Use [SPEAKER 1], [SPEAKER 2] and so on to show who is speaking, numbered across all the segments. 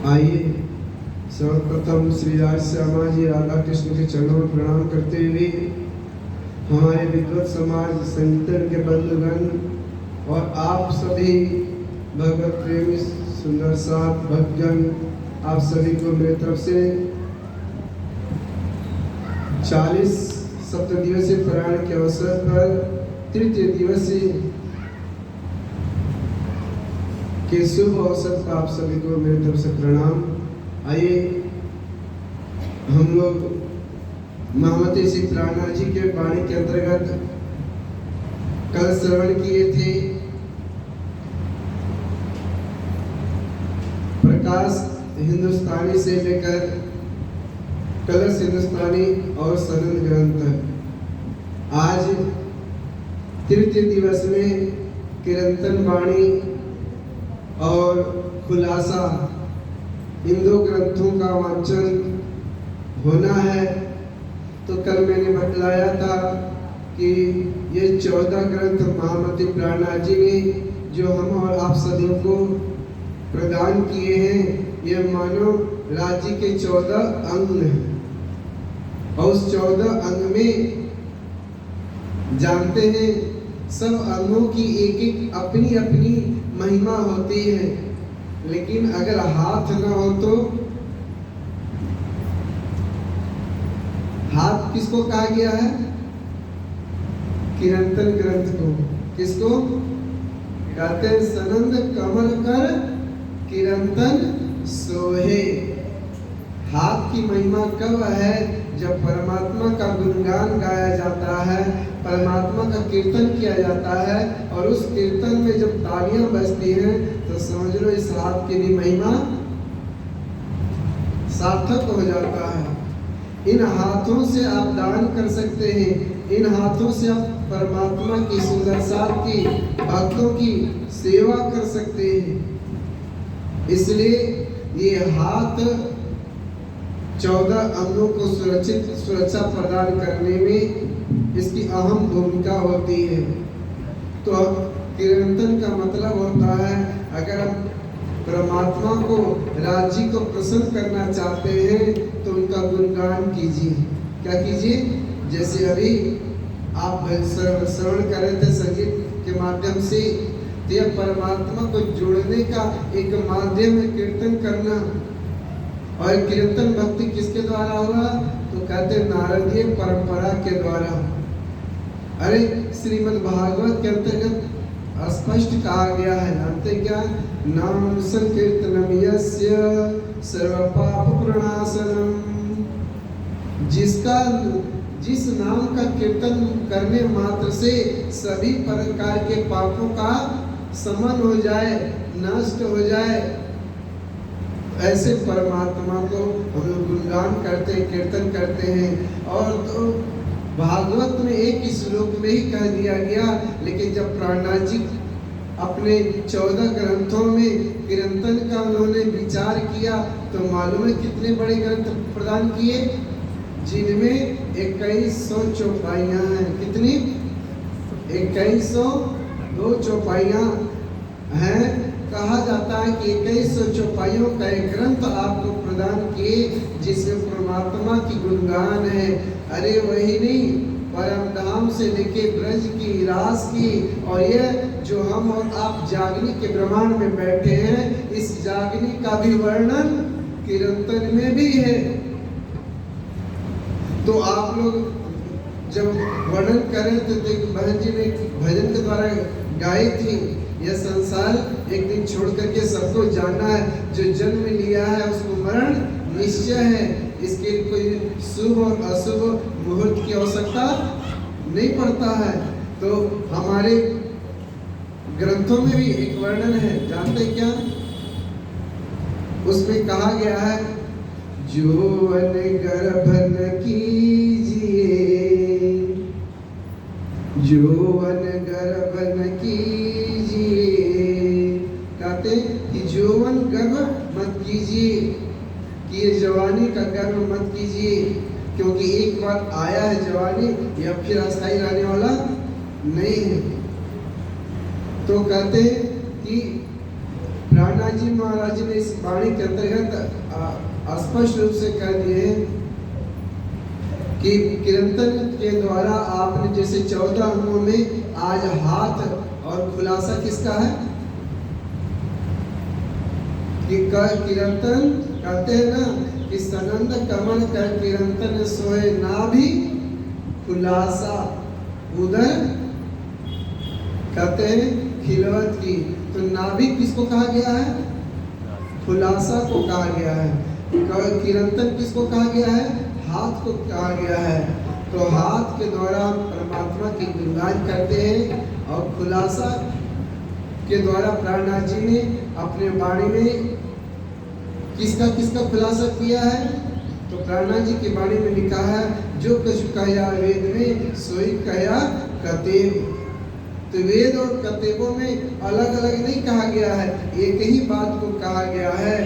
[SPEAKER 1] आइए सर्वप्रथम श्री राज श्यामा जी राधा कृष्ण के चरणों में प्रणाम करते हुए हमारे विद्वत समाज संकीर्तन के बंधुगण और आप सभी भगवत प्रेमी सुंदर साथ भक्तगण, आप सभी को मेरी तरफ से 40 सप्त दिवसीय पारायण के अवसर पर तृतीय दिवसीय के शुभ अवसर पर आप सभी को मेरी तरफ से प्रणाम। आइए हम लोग महामती श्री प्राणनाथ जी के वाणी के अंतर्गत कल श्रवण किए थे प्रकाश हिंदुस्तानी से लेकर कलश हिंदुस्तानी और सनंद ग्रंथ तक। आज तृतीय दिवस में कीर्तन वाणी और खुलासा इन दो ग्रंथों का वांचन होना है। तो कल मैंने बतलाया था कि ये 14 ग्रंथ महामती प्राणनाथ जी ने जो हम और आप सभी को प्रदान किए हैं, ये मानव राज्य के 14 अंग हैं। और उस 14 अंग में जानते हैं सब अंगों की एक एक अपनी अपनी महिमा होती है, लेकिन अगर हाथ न हो तो हाथ किसको कहा गया है? कीर्तन ग्रंथ को। किसको कहते हैं? सनंद कमल कर कीर्तन सोहे। हाथ की महिमा कब है? जब परमात्मा का गुणगान गाया जाता है, परमात्मा का कीर्तन किया जाता है, और उस कीर्तन में जब तालियां बजती हैं तो समझ लो इस हाथ की भी महिमा सार्थक हो जाता है। इन हाथों से आप दान कर सकते हैं, इन हाथों से आप परमात्मा की सुंदर साथ की भक्तों की सेवा कर सकते हैं। इसलिए ये हाथ 14 अंगों को सुरक्षा प्रदान करने में इसकी अहम भूमिका होती है। तो कीर्तन का मतलब होता है, अगर आप परमात्मा को, राज्य को प्रसन्न करना चाहते हैं तो उनका गुणगान कीजिए। क्या कीजिए? जैसे अभी आप श्रवण कर रहे थे संगीत के माध्यम से, तो यह परमात्मा को जोड़ने का एक माध्यम है कीर्तन करना। और कीर्तन भक्ति किसके द्वारा होगा? तो कहते नारदीय परंपरा के द्वारा। अरे श्रीमद् भागवत के अंतर्गत स्पष्ट कहा गया है, जानते क्या? नाम संकीर्तनम यस्य सर्व पाप प्रणाशनम। जिस नाम का कीर्तन करने मात्र से सभी प्रकार के पापों का शमन हो जाए, नष्ट हो जाए, ऐसे परमात्मा को हम लोग गुणगान करते हैं, कीर्तन करते हैं। और तो भागवत में एक ही श्लोक में ही कह दिया गया, लेकिन जब प्राणनाथ जी अपने 14 ग्रंथों में कीर्तन का उन्होंने विचार किया तो मालूम है कितने बड़े ग्रंथ प्रदान किए, जिनमें 2100 चौपाइयाँ हैं। कितनी? 2102 चौपाइयाँ हैं। कहा जाता है कि 2100 चौपाइयों का एक ग्रंथ आपको प्रदान किए जिसमें परमात्मा की गुणगान है। अरे वही नहीं, परम धाम से लेके ब्रज की, रास की, और यह जो हम और आप जागनी के ब्रह्मांड में बैठे हैं, इस जागनी का भी वर्णन कीर्तन में भी है। तो आप लोग जब वर्णन करें तो बहन जी ने भजन के द्वारा गाई थी, यह संसार एक दिन छोड़ करके सबको जाना है, जो जन्म लिया है उसको मरण निश्चय है। इसके कोई शुभ और अशुभ मुहूर्त की आवश्यकता नहीं पड़ता है। तो हमारे ग्रंथों में भी एक वर्णन है, जानते क्या? उसमें कहा गया है, जोवन गर्भ न कीजिए, जोवन गर्भ न कीजिए। कहते कि जोवन गर्भ मत कीजिए, कि ये जवानी का गर्व मत कीजिए, क्योंकि एक बार आया है जवानी, या फिर अस्थायी रहने वाला नहीं है। तो कहते कि प्राणनाथ जी महाराज जी ने इस वाणी के अंतर्गत स्पष्ट रूप से कह दिए कि कीर्तन के द्वारा आपने जैसे 14 अंगों में आज हाथ और खुलासा किसका है कि कीर्तन कहते हैं ना कि सनंद कमल कर कीर्तन सोए ना भी खुलासा उधर कहते हैं खिलवत की। तो नाभि किसको कहा गया है? खुलासा को कहा गया है। कीर्तन किसको कहा गया है? हाथ को कहा गया है। तो हाथ के द्वारा परमात्मा की गुणगान करते हैं और खुलासा के द्वारा प्राणनाथ जी ने अपने वाणी में किसका किसका खुलासा किया है? तो प्राणनाथ जी की वाणी में लिखा है जो कुछ कहा वेद में सोई कहा कतेब। तो वेद और कतेबों में अलग अलग नहीं कहा गया है, एक ही बात को कहा गया है।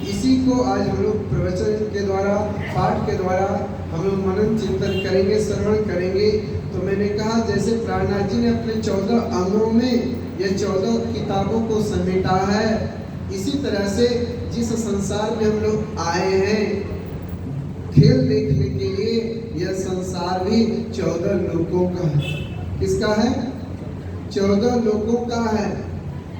[SPEAKER 1] इसी को आज हम लोग प्रवचन के द्वारा पाठ के द्वारा हम लोग मनन चिंतन करेंगे, श्रवण करेंगे। तो मैंने कहा जैसे प्राणनाथ जी ने अपने 14 अंगों में या 14 किताबों को समेटा है, इसी तरह से जिस संसार में हम लोग आए हैं खेल देखने के लिए, यह संसार भी 14 लोगों का है। किसका है? 14 लोगों का है।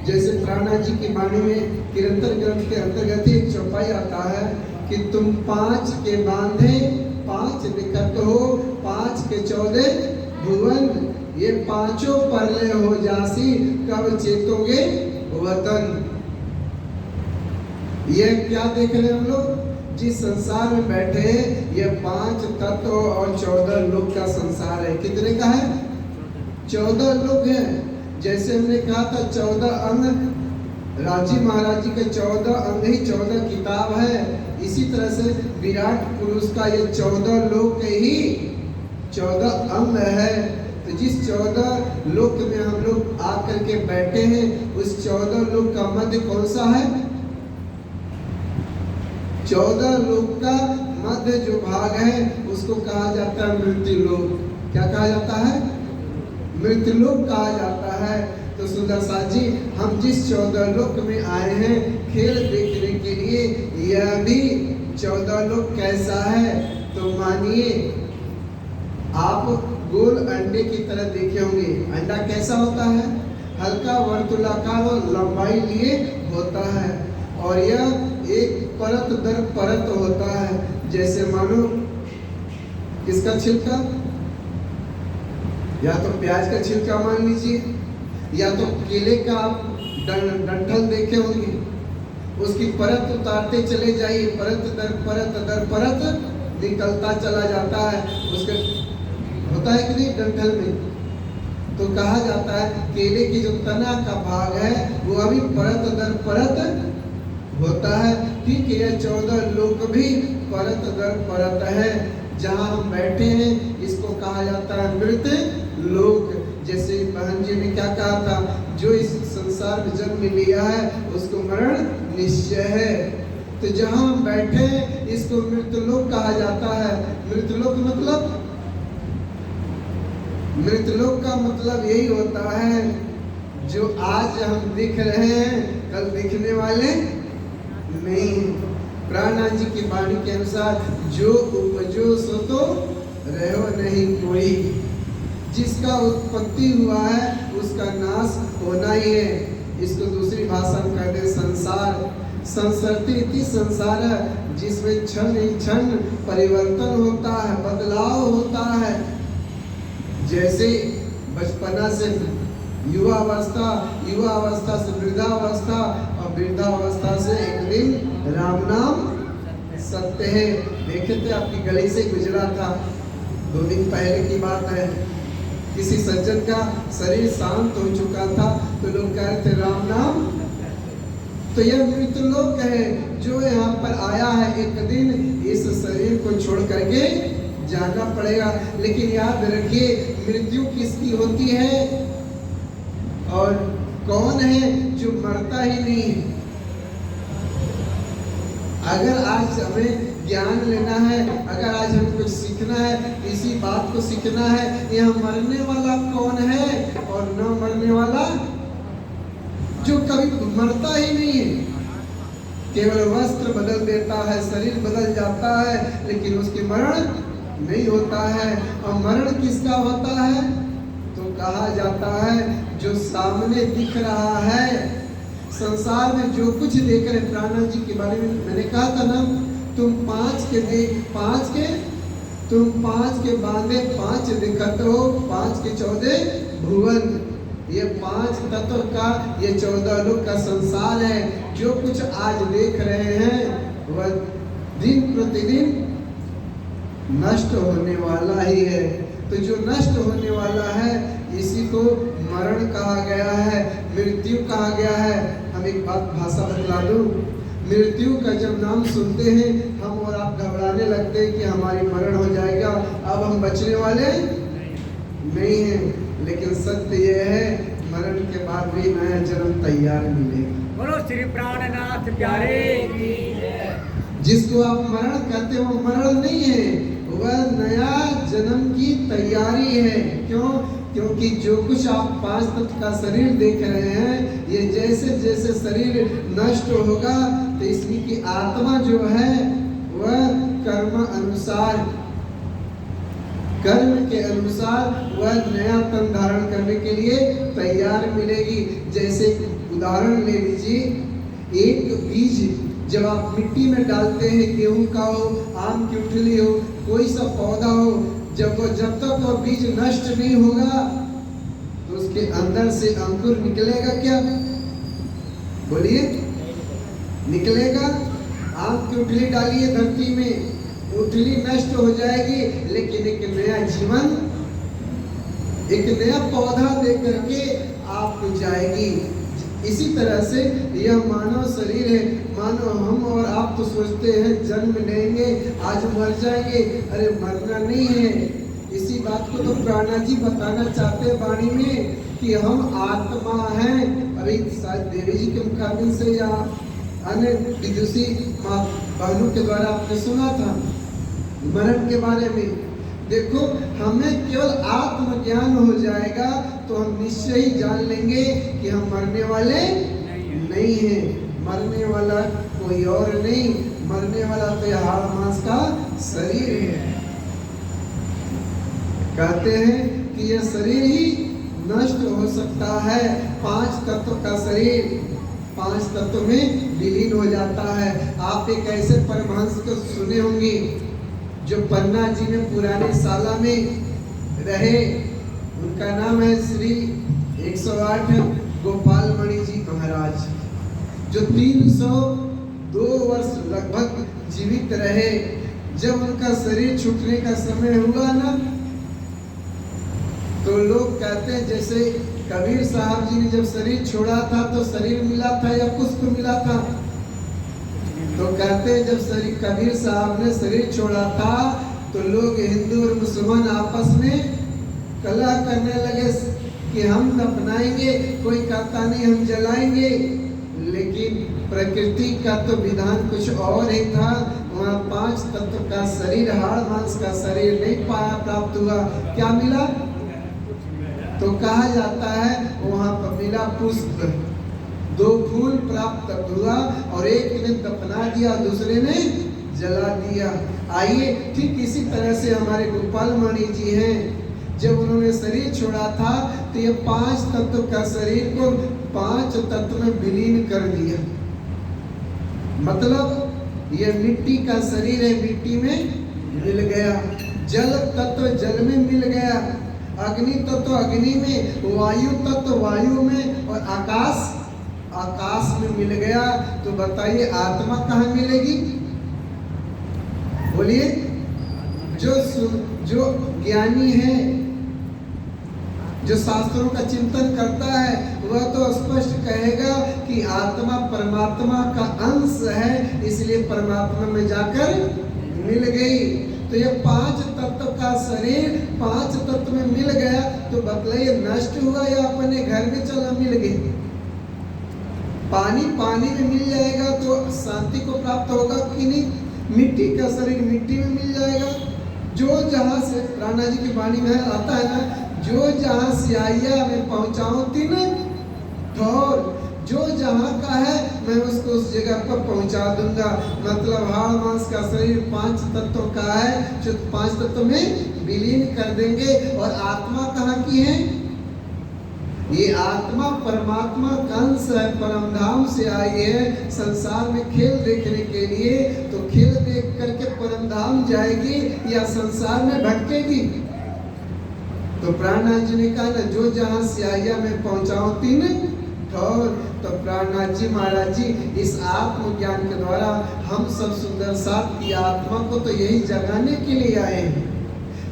[SPEAKER 1] जैसे प्राणनाथ जी की वाणी में कीर्तन ग्रंथ के अंतर्गत एक चौपाई आता है कि तुम 5 के बांधे 5 निकट हो, 5 के 14 भुवन, ये पांचों परले हो जासी, कब चेतोगे वतन। ये क्या देख रहे हैं हम लोग? जिस संसार में बैठे हैं ये 5 तत्व और 14 लोक का संसार है। कितने का है? 14 लोग हैं। जैसे हमने कहा था 14 अंग, राजी महाराज जी के 14 अंग ही 14 किताब है। इसी तरह से विराट पुरुष का ये 14 लोक के ही 14 अंग है। तो जिस 14 लोक में हम लोग आकर के बैठे हैं उस 14 लोक का मध्य कौन सा है? 14 लोक का मध्य जो भाग है उसको कहा जाता है मृत्यु लोक। क्या कहा जाता है? मृत्यु लोक कहा जाता है। तो सुदर्शन जी हम जिस 14 लोक में आए हैं खेल देखने के लिए, यह भी 14 लोक कैसा है? तो मानिए आप गोल अंडे की तरह देखे होंगे। अंडा कैसा होता है? हल्का वर्तुलाकार और लंबाई लिए होता है और यह एक परत दर परत होता है। जैसे मानो किसका छिलका, या तो प्याज का छिलका मान लीजिए, या तो केले का आप डंठल देखे होंगे, उसकी परत उतारते चले जाइए, परत दर परत निकलता चला जाता है। उसके होता है कि नहीं डंठल में? तो कहा जाता है केले की जो तना का भाग है वो अभी परत दर परत होता है। ठीक है, 14 लोक भी परत दर परत है। जहाँ हम बैठे हैं इसको कहा जाता है मृत्यु लोक। जैसे बहन जी ने क्या कहा था, जो इस संसार में जन्म लिया है उसको मरण निश्चय है। तो जहाँ हम बैठे हैं इसको मृत्यु लोक कहा जाता है। मृत्यु लोक मतलब, मृत्यु लोक का मतलब यही होता है जो आज हम दिख रहे हैं कल दिखने वाले नहीं। प्राणनाथ जी की वाणी के अनुसार जो उपजो सो तो रहो नहीं कोई। जिसका उत्पत्ति हुआ है उसका नाश होना ही है। इसको दूसरी भाषा में कहते हैं संसार। संसरती इति संसार, जिसमें क्षण क्षण परिवर्तन होता है, बदलाव होता है। जैसे बचपना से युवावस्था, युवावस्था से वृद्धावस्था और वृद्धावस्था से एक दिन राम नाम सत्य है। देखे थे आपकी गली से गुजरा था, 2 दिन पहले की बात है। किसी सज्जन का शरीर शांत हो चुका था तो लोग कह रहे थे राम नाम। तो यह मृत्यु लोक है जो यहाँ पर आया है। एक दिन इस शरीर को छोड़ करके जाना पड़ेगा। लेकिन याद रखिए मृत्यु किसकी होती है और कौन है जो मरता ही नहीं है। अगर आज हमें ज्ञान लेना है, अगर आज हमें कुछ सीखना है, इसी बात को सीखना है, यह मरने वाला कौन है और न मरने वाला जो कभी मरता ही नहीं है। केवल वस्त्र बदल देता है, शरीर बदल जाता है, लेकिन उसके मरण नहीं होता है। और मरण किसका होता है? तो कहा जाता है जो सामने दिख रहा है, संसार में जो कुछ देख रहे। प्राणनाथ जी के बारे में मैंने कहा था ना, तुम पांच के बांधे पांच दिखत हो, 5 के 14 भुवन। ये 5 तत्व का, ये 14 लोक का संसार है। जो कुछ आज देख रहे हैं वह दिन प्रतिदिन नष्ट होने वाला ही है। तो जो नष्ट होने वाला है इसी को मरण कहा गया है, मृत्यु कहा गया है। हम एक बात भाषा बतला दूं, मृत्यु का जब नाम सुनते हैं हम और आप घबराने लगते हैं कि हमारी मरण हो जाएगा, अब हम बचने वाले नहीं हैं। लेकिन सत्य यह है मरण के बाद भी नया जन्म तैयार मिलेगा।
[SPEAKER 2] बोलो श्री प्राणनाथ प्यारे की जय।
[SPEAKER 1] जिसको आप मरण कहते हो मरण नहीं है, वह नया जन्म की तैयारी है। क्यों? क्योंकि जो कुछ आप 5 तत्व का शरीर देख रहे हैं, ये जैसे जैसे शरीर नष्ट होगा तो इसमें की आत्मा जो है वह कर्म के अनुसार वह नया तन धारण करने के लिए तैयार मिलेगी। जैसे उदाहरण ले लीजिए, एक बीज जब आप मिट्टी में डालते हैं, गेहूं का हो, आम की उठली हो, कोई सा पौधा हो, जब तक वो बीज नष्ट नहीं होगा तो उसके अंदर से अंकुर निकलेगा क्या? बोलिए, निकलेगा? आम की उठली डालिए धरती में, उठली नष्ट हो जाएगी, लेकिन एक नया जीवन, एक नया पौधा दे करके आपको जाएगी। इसी तरह से यह मानव शरीर है। मानो हम और आप तो सोचते हैं जन्म लेंगे, आज मर जाएंगे। अरे मरना नहीं है। इसी बात को तो प्राणनाथ जी बताना चाहते हैं वाणी में कि हम आत्मा हैं। अभी शायद देवी जी के मुखाबिन से या अन्य विदुषी बहनों के द्वारा आपने सुना था मरण के बारे में। देखो, हमें केवल आत्मज्ञान हो जाएगा तो हम निश्चय ही जान लेंगे कि हम मरने वाले नहीं हैं। मरने वाला कोई और नहीं, मरने वाला तो यह हाड़ मांस का शरीर है। कहते हैं कि यह शरीर ही नष्ट हो सकता है। 5 तत्व का शरीर 5 तत्व में विलीन हो जाता है। आप एक ऐसे परमहंस को सुने होंगे जो पन्ना जी में पुराने साला में रहे। उनका नाम है श्री 108 गोपाल मणि जी महाराज, जो 302 वर्ष लगभग जीवित रहे। जब उनका शरीर छूटने का समय हुआ ना, तो लोग कहते हैं जैसे कबीर साहब जी ने जब शरीर छोड़ा था तो शरीर मिला था या पुष्प मिला था? तो कहते हैं जब कबीर साहब ने शरीर छोड़ा था तो लोग हिंदू और मुसलमान आपस में कलह करने लगे कि हम दफनाएंगे, कोई कहता नहीं हम जलाएंगे। लेकिन प्रकृति का तो विधान कुछ और ही था। वहाँ 5 तत्व का शरीर, हाड़ मांस का शरीर नहीं पाया, प्राप्त हुआ। क्या मिला? तो कहा जाता है वहाँ पर मिला पुष्प, 2 फूल प्राप्त हुआ, और एक ने दफना दिया, दूसरे ने जला दिया। आइए, ठीक इसी तरह से हमारे गोपाल मणि जी हैं। जब उन्होंने शरीर छोड़ा था तो ये 5 तत्व का शरीर को 5 तत्व में विलीन कर दिया। मतलब ये मिट्टी का शरीर है, मिट्टी में मिल गया। जल तत्व जल में मिल गया, अग्नि तत्व अग्नि में, वायु तत्व वायु में, और आकाश में मिल गया। तो बताइए आत्मा कहाँ मिलेगी? बोलिए। जो ज्ञानी है, जो शास्त्रों का चिंतन करता है, वह तो स्पष्ट कहेगा कि आत्मा परमात्मा का अंश है, इसलिए परमात्मा में जाकर मिल गई। तो ये 5 तत्व का शरीर 5 तत्व में मिल गया। तो बतलाइए नष्ट हुआ या अपने घर में चला मिल गई? पानी पानी में मिल जाएगा तो शांति को प्राप्त होगा कि नहीं? मिट्टी का शरीर मिट्टी में मिल जाएगा। जो जहाँ से राणा जी की वाणी में आता है ना, जो जहाँ सियाइया में पहुँचाऊं तीन ठोर, जो जहाँ का है मैं उसको उस जगह पर पहुंचा दूंगा। मतलब हाड़ मांस का शरीर 5 तत्वों का है, जो 5 तत्वों में विलीन कर देंगे। और आत्मा कहाँ की है? ये आत्मा परमात्मा का अंश है, परमधाम से आई है संसार में खेल देखने के लिए। तो खेल देख करके परमधाम जाएगी या संसार में भटकेगी? तो प्राणनाथ जी ने कहा ना, जो जहाँ से आया मैं पहुंचाऊं 3 ठौर। तो प्राणनाथ जी महाराज जी इस आत्मज्ञान के द्वारा हम सब सुंदर साथ की आत्मा को तो यही जगाने के लिए आए हैं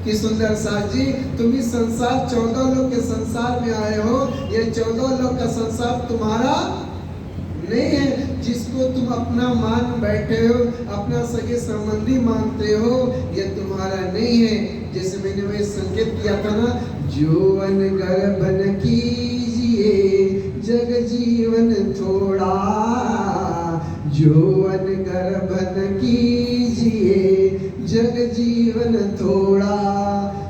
[SPEAKER 1] कि सुंदर साथ जी तुम इस संसार 14 लोक के संसार में आए हो। ये 14 लोक का संसार तुम्हारा नहीं है, जिसको तुम अपना मान बैठे हो, अपना सगे संबंधी मानते हो, ये तुम्हारा नहीं है। जैसे मैंने वह संकेत किया था ना, जोवन गर्भन कीजिए जग जीवन थोड़ा, जोवन गर्भन कीजिए जग जीवन थोड़ा।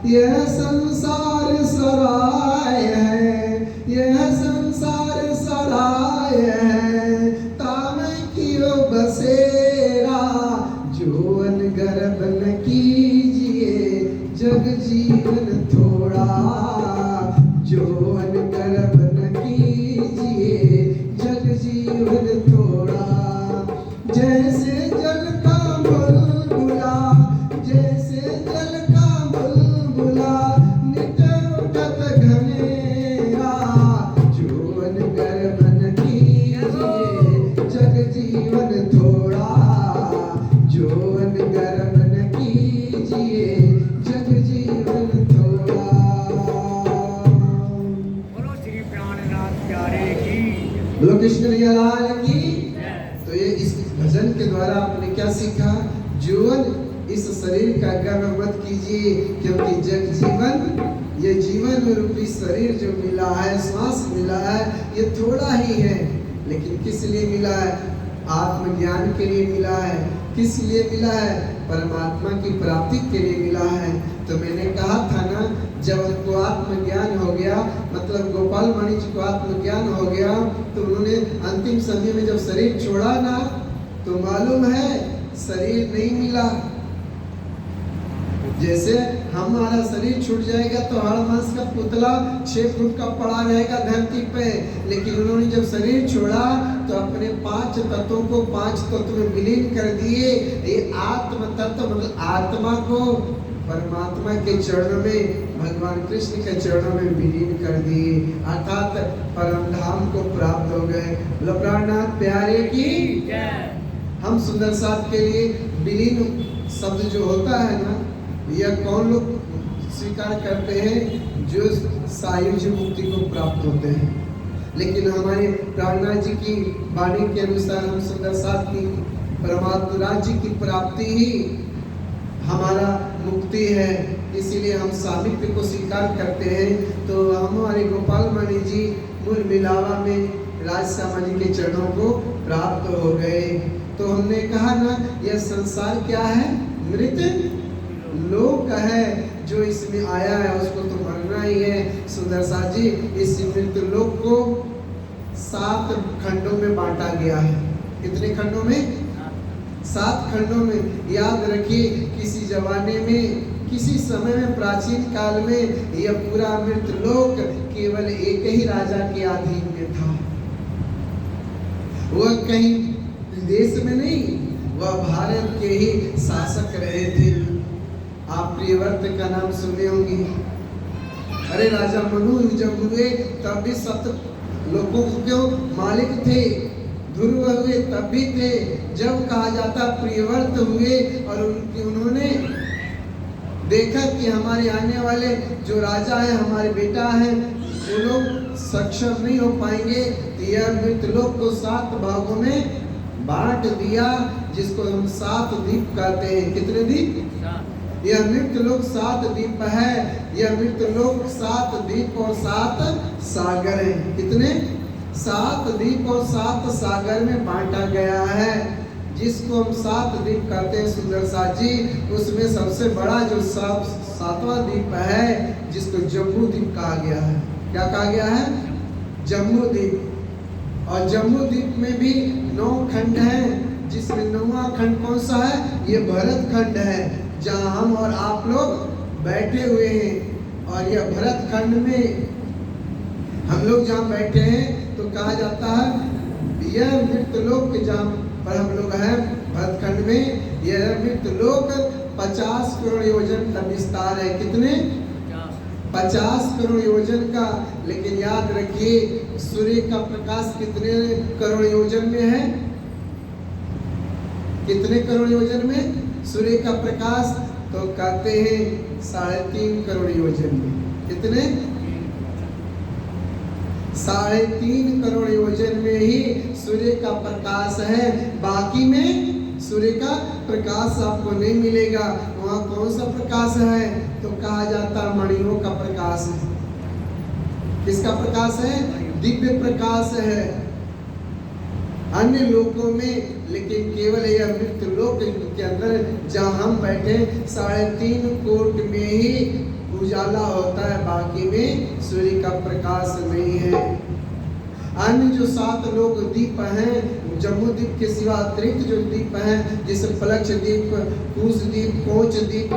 [SPEAKER 1] यह संसार सराय है, यह संसार सराय है, ताम कियो बसेरा, जोवन गर्भन कीजिए जग जीवन थोड़ा, जोवन गर्भन कीजिए जग जीवन थोड़ा। जैसे जल का बुलबुला, जैसे जल का बुलबुला, नित उठत घनेरा, जोवन गर्भन कीजिए जग जीवन थोड़ा, जोवन गर्भन कीजिए जग जीवन थोड़ा।
[SPEAKER 2] बोलो श्री प्राणनाथ प्यारे की।
[SPEAKER 1] बोलो कृष्ण कन्हैया लाल की। तो ये इस भजन के द्वारा आपने क्या सीखा? जीवन इस शरीर का गर्व मत कीजिए, क्योंकि जग जीवन, ये जीवन रूपी शरीर जो मिला है, श्वास मिला है, ये थोड़ा ही है। लेकिन किस लिए मिला है? आत्मज्ञान के लिए मिला है। किस लिए मिला है? परमात्मा की प्राप्ति के लिए मिला है। तो मैंने कहा था ना, जब उनको आत्मज्ञान हो गया, मतलब गोपाल मणि जी को आत्मज्ञान हो गया, तो उन्होंने अंतिम समय में जब शरीर छोड़ा ना, तो मालूम है शरीर नहीं मिला। जैसे हमारा शरीर छूट जाएगा तो हाड़ मांस का पुतला 6 फुट का पड़ा रहेगा धरती पे, लेकिन उन्होंने जब शरीर छोड़ा तो अपने 5 तत्वों को 5 तत्व में विलीन कर दिए। ये आत्म तत्व मतलब आत्मा को परमात्मा के चरणों में, भगवान कृष्ण के चरणों में विलीन कर दिए, अर्थात परम धाम को प्राप्त हो गए। बोलो प्राणनाथ प्यारे की। हम सुंदर साथ के लिए विलीन शब्द जो होता है ना, यह कौन लोग स्वीकार करते हैं? जो सायुज्य मुक्ति को प्राप्त होते हैं। लेकिन हमारे प्राणनाथ जी की वाणी के अनुसार हम सुंदर साथ की परमात्मा राज्य की प्राप्ति ही हमारा मुक्ति है, इसीलिए हम सामिप्य को स्वीकार करते हैं। तो हमारे गोपाल मणि जी मूल मिलावा में राजश्यामा जी के चरणों को प्राप्त हो गए। तो हमने कहा ना, यह संसार क्या है? मृत लोक है। जो इसमें आया है उसको तो मरना ही है। सुंदर साथ जी, इस मृत लोक को 7 खंडों में बांटा गया है। कितने खंडों में? 7 खंडों में। याद रखिए, किसी जमाने में, किसी समय में, प्राचीन काल में यह पूरा मृत लोक केवल एक ही राजा के अधीन में था। वह कहीं विदेश में नहीं, वह भारत के ही शासक रहे थे। आप प्रियव्रत का नाम सुने होंगे। अरे राजा मनु जब हुए तब भी 7 लोगों के मालिक थे। ध्रुव हुए तब भी थे। जब कहा जाता प्रियव्रत हुए और उन्होंने देखा कि हमारे आने वाले जो राजा है, हमारे बेटा है, वो लोग सक्षम नहीं हो पाएंगे, तो यह मृतलोक को 7 भागों में बांट दिया, जिसको हम 7 द्वीप कहते हैं। कितने द्वीप? यह मृतलोक 7 द्वीप है। यह मृतलोक 7 द्वीप और 7 सागर है। कितने? 7 द्वीप और 7 सागर में बांटा गया है, जिसको हम 7 द्वीप कहते हैं। सुंदर साथ जी, उसमें सबसे बड़ा जो 7वां द्वीप है, जिसको जम्बू द्वीप कहा गया है। क्या कहा गया है? जम्बू द्वीप। और जम्मू द्वीप में भी 9 खंड हैं, जिसमें 9वां खंड कौन सा है? ये भरत खंड है, जहां हम और आप लोग बैठे हुए हैं। और यह भरत खंड में हम लोग जहाँ बैठे हैं तो कहा जाता है यह मृतलोक, जहाँ पर हम लोग हैं भरत खंड में, यह मृतलोक 50 करोड़ योजन का विस्तार है। कितने? 50 करोड़ योजन का। लेकिन याद रखिए सूर्य का प्रकाश कितने करोड़ योजन में है? कितने करोड़ योजन में सूर्य का प्रकाश? तो कहते हैं 3.5 करोड़ योजन में। कितने? 3.5 करोड़ योजन में ही सूर्य का प्रकाश है, बाकी में सूर्य का प्रकाश आपको नहीं मिलेगा। वहाँ कौन सा प्रकाश है? तो कहा जाता मणियों का प्रकाश है। किसका प्रकाश है? दिव्य प्रकाश है। अन्य लोकों में, लेकिन केवल यह मृत लोक के अंदर जहाँ हम बैठे 3.5 कोट में ही उजाला होता है, बाकी में सूर्य का प्रकाश नहीं है। अन्य जो 7 लोक द्वीप हैं, जम्मू द्वीप के सिवा अतिरिक्त जो द्वीप हैं, जैसे पलक्ष द्वीप, कुश द्वीप, कोच द्वीप,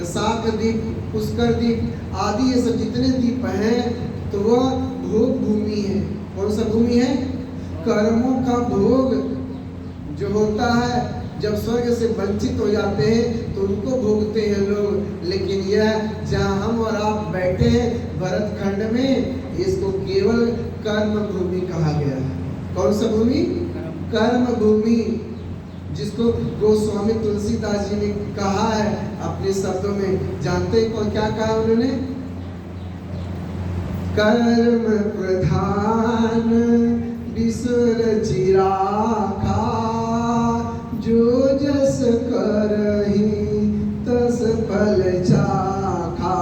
[SPEAKER 1] साक द्वीप, पुष्कर द्वीप आदि, ये सब जितने द्वीप हैं तो वह भोग भूमि है। कौन सा भूमि है? कर्मों का भोग जो होता है, जब स्वर्ग से वंचित हो जाते हैं तो उनको भोगते हैं लोग। लेकिन यह जहाँ हम और आप बैठे हैं भरत खंड में, इसको केवल कर्म भूमि कहा गया है। कौन सा भूमि? कर्म भूमि, जिसको गोस्वामी तुलसीदास जी ने कहा है अपने शब्दों में। जानते हैं कौन क्या कहा उन्होंने? कर्म प्रधान विसुर चिराखा, जो जस करहि तस फल चाखा।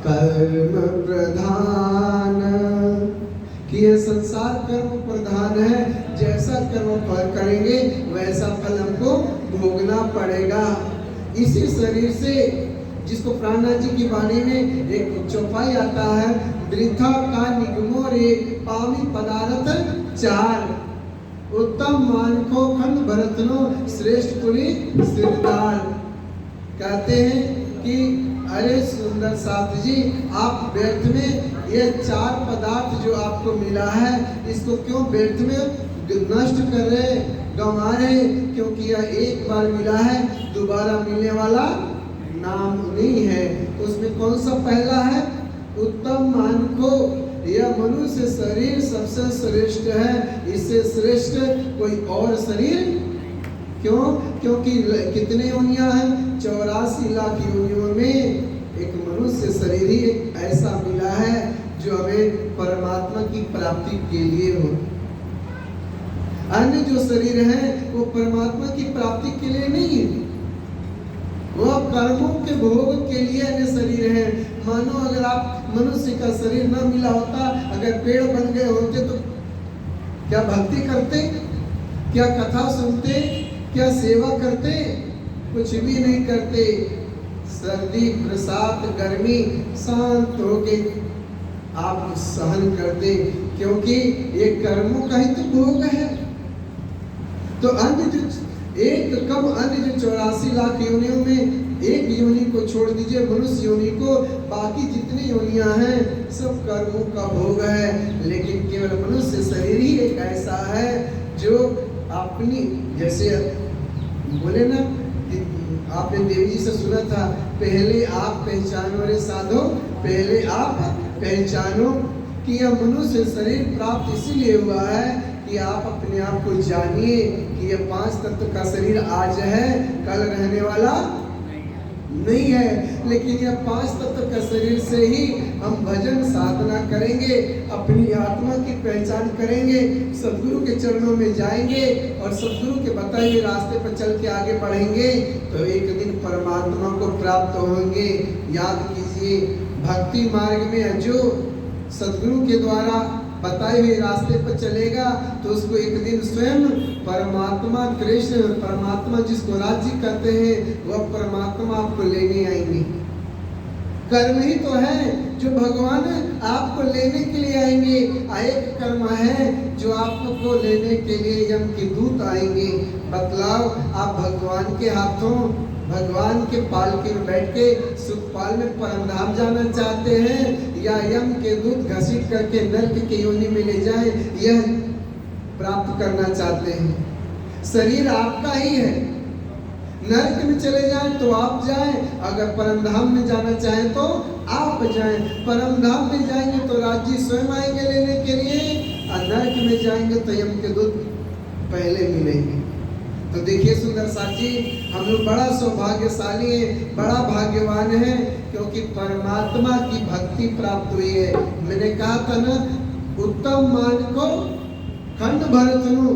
[SPEAKER 1] कर्म प्रधान कि यह संसार कर्म प्रधान है, जैसा कर्म फल करेंगे वैसा फल हमको भोगना पड़ेगा। इसी शरीर से, जिसको प्राणनाथ जी की वाणी में एक चौपाई आता है, वृथा का निगमो रे पामी पदार्थ 4, उत्तम मानखो खंड भरतनो श्रेष्ठ कुली सिरदार। कहते हैं कि अरे सुंदर साथ जी, आप व्यर्थ में ये 4 पदार्थ जो आपको मिला है, इसको क्यों व्यर्थ में नष्ट कर रहे, गंवा रहे? क्योंकि यह एक बार मिला है, दोबारा मिलने वाला नाम नहीं है। तो उसमें कौन सा पहला है? उत्तम मानखो, यह मनुष्य शरीर सबसे श्रेष्ठ है, इससे श्रेष्ठ कोई और शरीर। क्यों? क्योंकि कितने योनियां हैं? 84 लाख योनियों में एक मनुष्य शरीर ही एक ऐसा मिला है जो हमें परमात्मा की प्राप्ति के लिए हो। अन्य जो शरीर है वो परमात्मा की प्राप्ति के लिए नहीं है, वह कर्मों के भोग के लिए अन्य शरीर है। मानो अगर आप मनुष्य का शरीर न मिला होता, अगर पेड़ बन गए होते तो क्या भक्ति करते? क्या कथा सुनते? क्या सेवा करते? कुछ भी नहीं करते। सर्दी, बरसात, गर्मी शांत होके आप सहन करते, क्योंकि ये कर्मों का ही तो भोग है। तो अन्य जो अन्य जो 84 लाख योनियों में एक योनि को छोड़ दीजिए, मनुष्य योनि को, बाकी जितनी योनियां हैं सब कर्मों का भोग है। लेकिन केवल मनुष्य शरीर ही एक ऐसा है जो अपनी, जैसे बोले ना कि आपने देवी जी से सुना था, पहले आप पहचानो रे साधो, पहले आप पहचानो कि यह मनुष्य शरीर प्राप्त इसीलिए हुआ है कि आप अपने आप को जानिए कि यह 5 तत्व का शरीर आज है, कल रहने वाला नहीं है। लेकिन यह 5 तत्व का शरीर से ही हम भजन साधना करेंगे, अपनी आत्मा की पहचान करेंगे, सदगुरु के चरणों में जाएंगे और सदगुरु के बताए हुए रास्ते पर चल के आगे बढ़ेंगे तो एक दिन परमात्मा को प्राप्त होंगे। याद कीजिए, भक्ति मार्ग में जो सदगुरु के द्वारा बताए हुए रास्ते पर चलेगा तो उसको एक दिन स्वयं परमात्मा, कृष्ण परमात्मा जिसको राज्य कहते हैं, वह परमात्मा आपको लेने आएंगे। कर्म ही तो है जो भगवान आपको लेने के लिए आएंगे। एक कर्म है जो आपको लेने के लिए यम के दूत आएंगे। बतलाओ, आप भगवान के हाथों, भगवान के पालकी में बैठ के सुखपाल में परमधाम जाना चाहते हैं, या यम के दूत घसीट करके नरक के योनि में ले जाए, यह प्राप्त करना चाहते हैं। शरीर आपका ही है, नरक में चले जाएं तो आप जाएं, अगर परमधाम में जाना चाहें तो आप जाएं। परमधाम में जाएंगे तो राज्य स्वयं आएंगे लेने के लिए, और नरक में जाएंगे तो यम के दूत पहले मिलेंगे। तो देखिए सुंदर साथ जी, हम लोग बड़ा सौभाग्यशाली हैं, बड़ा भाग्यवान हैं, क्योंकि परमात्मा की भक्ति प्राप्त हुई है। मैंने कहा था ना, उत्तम मान को खंड भरतनु,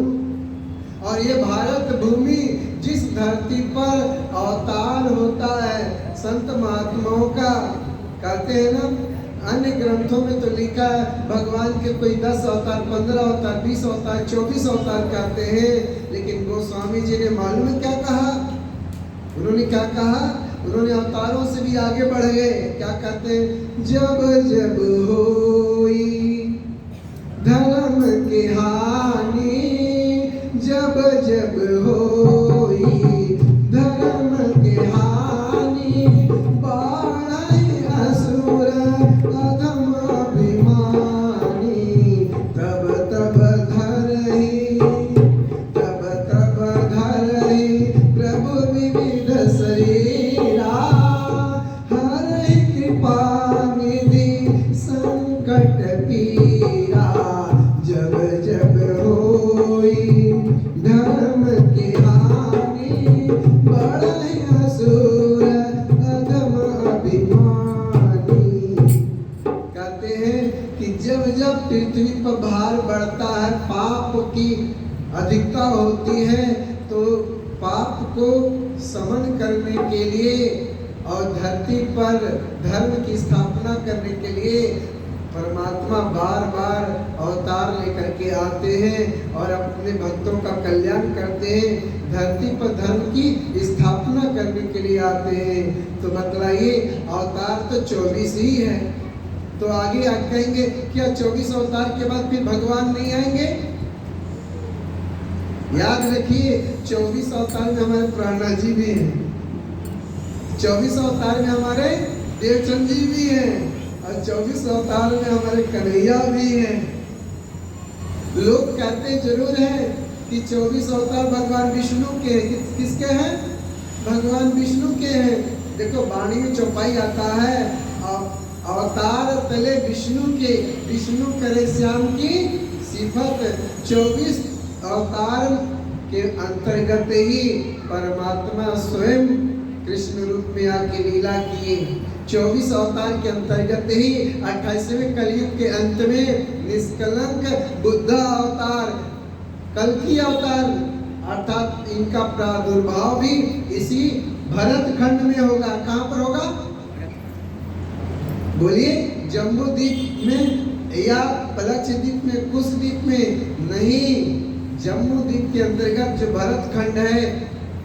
[SPEAKER 1] और ये भारत भूमि जिस धरती पर अवतार होता है संत महात्माओं का, कहते हैं ना, अन्य ग्रंथों में तो लिखा है भगवान के कोई 10 अवतार, 15 अवतार, 20 अवतार, 24 अवतार करते हैं, लेकिन गोस्वामी जी ने मालूम है क्या कहा? उन्होंने क्या कहा? उन्होंने अवतारों से भी आगे बढ़ गए। क्या कहते हैं? जब जब होई धर्म की हानि, जब जब होई धर्म की हानि, बाढ़ई असुर अधम अभिमानी, तब तब धरहि, तब तब धरहि प्रभु विविध शरीरा, हरहि कृपा निधि संकट पीरा, जब जब होई धर्म की हानि, बढ़ई असुर अधम अभिमानी। कहते हैं कि जब जब पृथ्वी पर भार बढ़ता है, पाप की अधिकता होती है, तो पाप को समन करने के लिए और धरती पर धर्म की स्थापना करने के लिए परमात्मा बार बार अवतार लेकर के आते हैं और अपने भक्तों का कल्याण करते हैं, धरती पर धर्म की स्थापना करने के लिए आते हैं। तो बतलाइए, अवतार तो 24 ही है, तो आगे आप कहेंगे क्या 24 अवतार के बाद फिर भगवान नहीं आएंगे? याद रखिए, 24 अवतार में हमारे प्राणनाथ जी भी हैं, 24 अवतार में हमारे देवचंद जी भी हैं, और 24 अवतार में हमारे कन्हैया भी हैं। लोग कहते जरूर हैं कि 24 अवतार भगवान विष्णु के हैं। किसके हैं? भगवान विष्णु के हैं। देखो वाणी में चौपाई आता है, अवतार तले विष्णु के, विष्णु करे श्याम की सिफत। 24 अवतार के अंतर्गत ही परमात्मा स्वयं कृष्ण रूप में आके लीला किए। 24 अवतार के अंतर्गत ही 28वें कलयुग के अंत में निष्कलंक बुद्ध अवतार, कल्कि अवतार, अर्थात इनका प्रादुर्भाव भी इसी भरत खंड में होगा। कहाँ पर होगा? बोलिए, जम्बू द्वीप में या पलक्ष द्वीप में, कुश द्वीप में नहीं, जम्बू द्वीप के अंतर्गत जो भरत खंड है,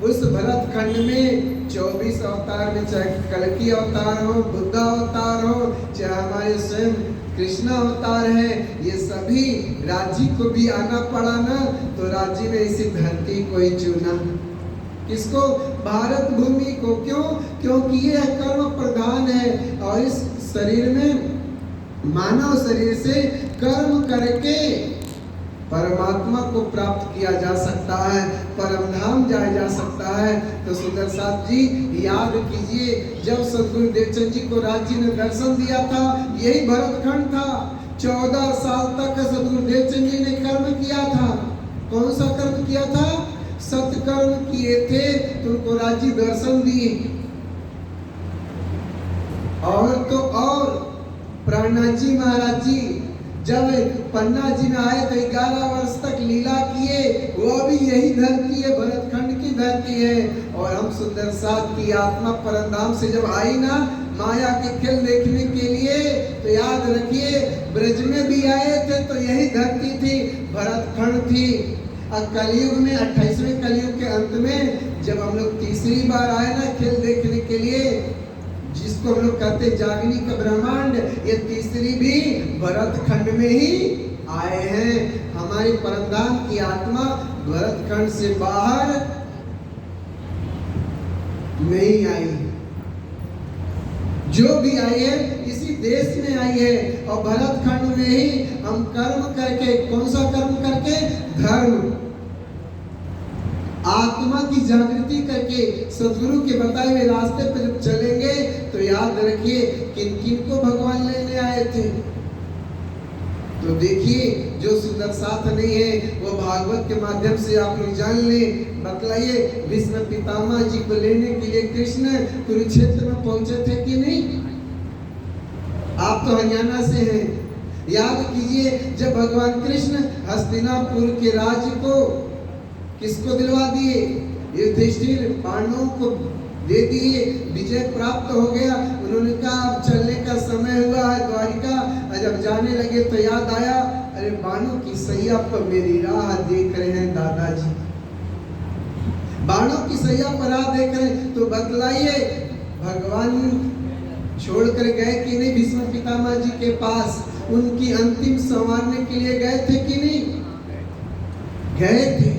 [SPEAKER 1] उस भरत खंड में 24 अवतार में, चाहे कल्कि अवतार हो, बुद्ध अवतार हो, चाहे हमारे स्वयं कृष्ण अवतार है, ये सभी राज्य को भी आना पड़ा ना, तो राज्य ने इसी धरती को ही चुना। किसको? भारत भूमि को। क्यों? क्योंकि ये कर्म प्रधान है, और इस शरीर में, मानव शरीर से कर्म करके परमात्मा को प्राप्त किया जा सकता है, परमधाम जाया जा सकता है। तो सुंदर साथ जी याद कीजिए, जब सदगुरु देवचंद जी को राज्य ने दर्शन दिया था, यही भरतखंड था। 14 साल तक सदगुरु देवचंद जी ने कर्म किया था। कौन सा कर्म किया था? सत्कर्म किए थे, तो उनको राज्य दर्शन दिए। और तो और प्राणनाथ जी महाराज जी जब पन्ना जी में आए तो 11 वर्ष तक लीला किए, वो भी यही धरती है, भरतखंड की धरती है। और हम सुंदर साथ की आत्मा परमधाम से जब आई ना माया के खेल देखने के लिए, तो याद रखिए ब्रज में भी आए थे तो यही धरती थी, भरतखंड थी। और कलयुग में 28वें कलयुग के अंत में जब हम लोग तीसरी बार आए ना खेल देखने के लिए, जिस जिसको हम लोग कहते हैं जागनिक ब्रह्मांड, ये तीसरी भी भरत खंड में ही आए हैं। हमारी परमधाम की आत्मा भरत खंड से बाहर नहीं आई, जो भी आई है इसी देश में आई है। और भरत खंड में ही हम कर्म करके, कौन सा कर्म करके? धर्म, आत्मा की जागृति करके सदगुरु के बताए हुए रास्ते पर जब चलेंगे तो याद रखिए किन किन को भगवान लेने आए थे। तो देखिए, जो सुंदर साथ नहीं है वो भागवत के माध्यम से आप लोग जान ले। बतलाइए, भीष्म पितामह जी को लेने के लिए कृष्ण कुरुक्षेत्र में पहुंचे थे कि नहीं? आप तो हरियाणा से हैं, याद कीजिए जब भगवान कृष्ण हस्तिनापुर के राज्य को किसको दिलवा दिए? युधिष्ठिर पांडवों को दे दिए, विजय प्राप्त हो गया। उन्होंने कहा अब चलने का समय हुआ है द्वारिका। जब जाने लगे तो याद आया, अरे बाणों की सैया पर मेरी राह देख रहे हैं दादाजी, बाणों की सैया पर राह देख रहे हैं। तो बतलाइए, भगवान छोड़कर गए कि नहीं भीष्म पितामह जी के पास? उनकी अंतिम संवारने के लिए गए थे कि नहीं? गए थे।